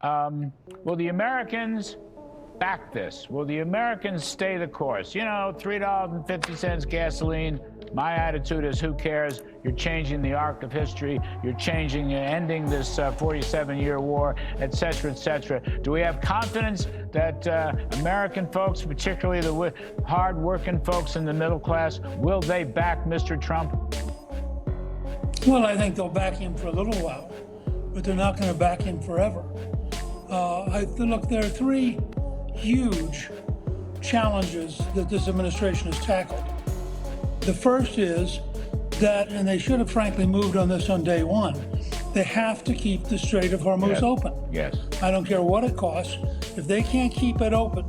Will the Americans back this? Will the Americans stay the course? You know, $3.50 gasoline. My attitude is, who cares? You're changing the arc of history. You're ending this 47-year war, et cetera, et cetera. Do we have confidence that American folks, particularly the hard-working folks in the middle class, will they back Mr. Trump? Well, I think they'll back him for a little while, but they're not going to back him forever. Look, there are three huge challenges that this administration has tackled. The first is that, and they should have frankly moved on this on day one, they have to keep the Strait of Hormuz open. Yes. I don't care what it costs. If they can't keep it open,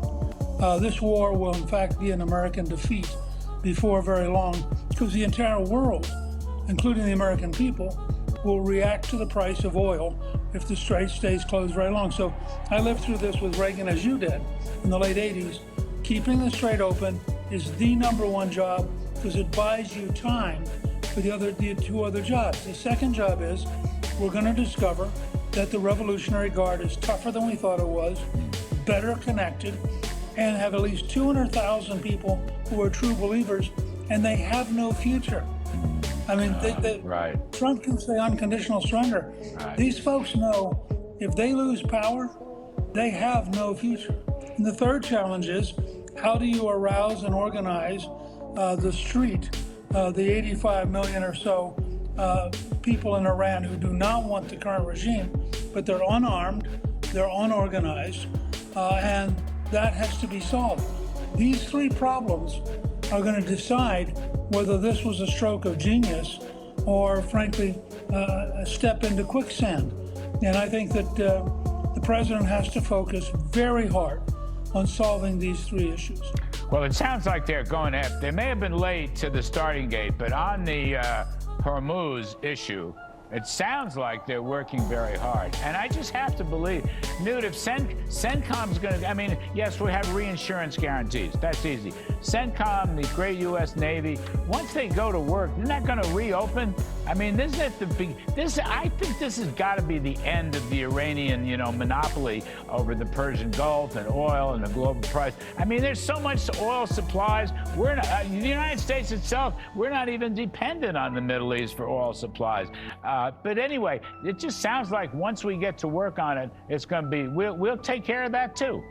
this war will in fact be an American defeat before very long, because the entire world, including the American people, will react to the price of oil if the Strait stays closed very long. So I lived through this with Reagan, as you did, in the late 80s. Keeping the Strait open is the #1 job, because it buys you time for the two other jobs. The second job is, we're going to discover that the Revolutionary Guard is tougher than we thought it was, better connected, and have at least 200,000 people who are true believers, and they have no future. I mean, right. Trump can say unconditional surrender. Right. These folks know if they lose power, they have no future. And the third challenge is, how do you arouse and organize the street, the 85 million or so people in Iran who do not want the current regime, but they're unarmed, they're unorganized, and that has to be solved. These three problems are going to decide whether this was a stroke of genius or, frankly, a step into quicksand. And I think that the president has to focus very hard on solving these three issues. Well, it sounds like they're going after. They may have been late to the starting gate, but on the Hormuz issue, it sounds like they're working very hard. And I just have to believe, Newt, if CENTCOM's going to, I mean, yes, we have reinsurance guarantees. That's easy. CENTCOM, the great U.S. Navy, once they go to work, they're not going to reopen. I mean, I think this has got to be the end of the Iranian, monopoly over the Persian Gulf and oil and the global price. I mean, there's so much oil supplies. We're not, the United States itself, we're not even dependent on the Middle East for oil supplies. But anyway, it just sounds like once we get to work on it, it's going to be, we'll take care of that too.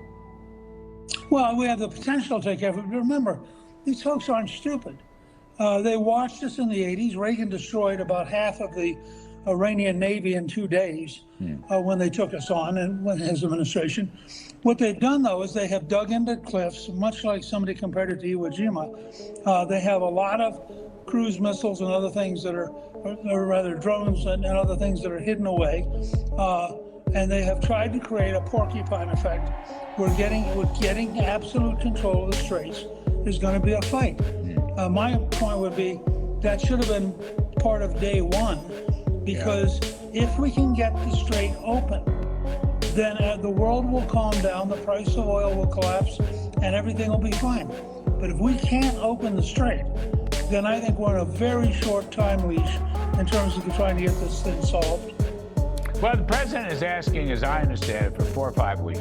Well, we have the potential to take care of it. But remember, these folks aren't stupid. They watched us in the 80s. Reagan destroyed about half of the Iranian Navy in 2 days when they took us on, and when his administration. What they've done, though, is they have dug into cliffs, much like somebody compared it to Iwo Jima. They have a lot of cruise missiles and other things that are, or rather drones and other things that are hidden away. And they have tried to create a porcupine effect. We're getting absolute control of the Straits is going to be a fight. My point would be that should have been part of day one, because if we can get the Strait open, then the world will calm down, the price of oil will collapse, and everything will be fine. But if we can't open the Strait, then I think we're on a very short time leash in terms of trying to get this thing solved. Well, the president is asking, as I understand it, for 4 or 5 weeks.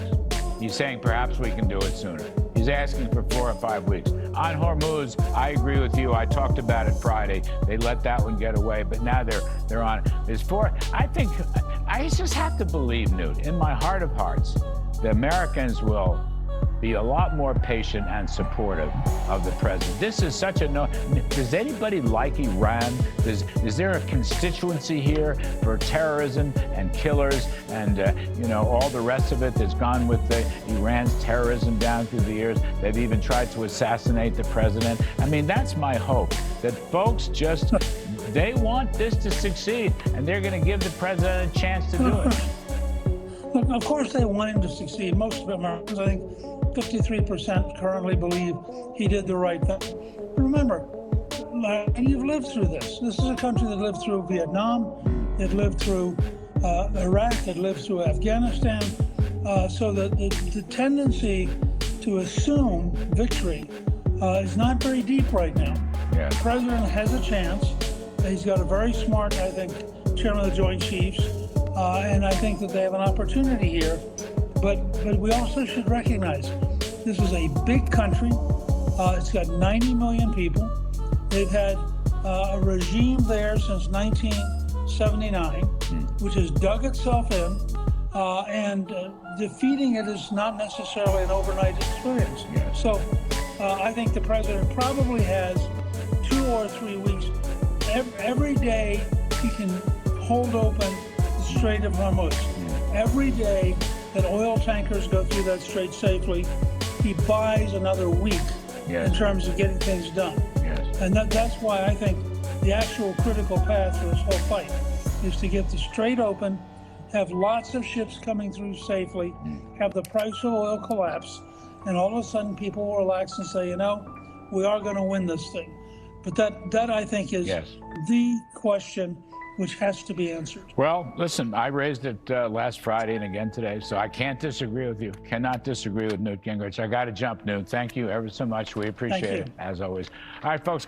He's saying perhaps we can do it sooner. He's asking for 4 or 5 weeks. On Hormuz, I agree with you. I talked about it Friday. They let that one get away, but now they're on it. There's 4. I think I just have to believe, Newt, in my heart of hearts, the Americans will be a lot more patient and supportive of the president. This is such a no. Does anybody like Iran? Is there a constituency here for terrorism and killers and all the rest of it that's gone with Iran's terrorism down through the years? They've even tried to assassinate the president. I mean, that's my hope, that folks just, they want this to succeed, and they're going to give the president a chance to do it. Look, of course they want him to succeed. Most of Americans, I think 53% currently believe he did the right thing. Remember, and you've lived through this. This is a country that lived through Vietnam, that lived through Iraq, that lived through Afghanistan. So the tendency to assume victory is not very deep right now. Yeah. The president has a chance. He's got a very smart, I think, chairman of the Joint Chiefs. And I think that they have an opportunity here. But we also should recognize this is a big country. It's got 90 million people. They've had a regime there since 1979, which has dug itself in, and defeating it is not necessarily an overnight experience. Yes. So I think the president probably has 2 or 3 weeks. Every day he can hold open the Strait of Hormuz. Every day that oil tankers go through that strait safely, he buys another week in terms of getting things done. And that's why I think the actual critical path for this whole fight is to get the strait open, have lots of ships coming through safely, have the price of oil collapse, and all of a sudden people will relax and say, you know, we are going to win this thing. But that I think is the question which has to be answered. Well, listen, I raised it last Friday and again today, so I can't disagree with you. Cannot disagree with Newt Gingrich. I got to jump, Newt. Thank you ever so much. We appreciate it, as always. All right, folks.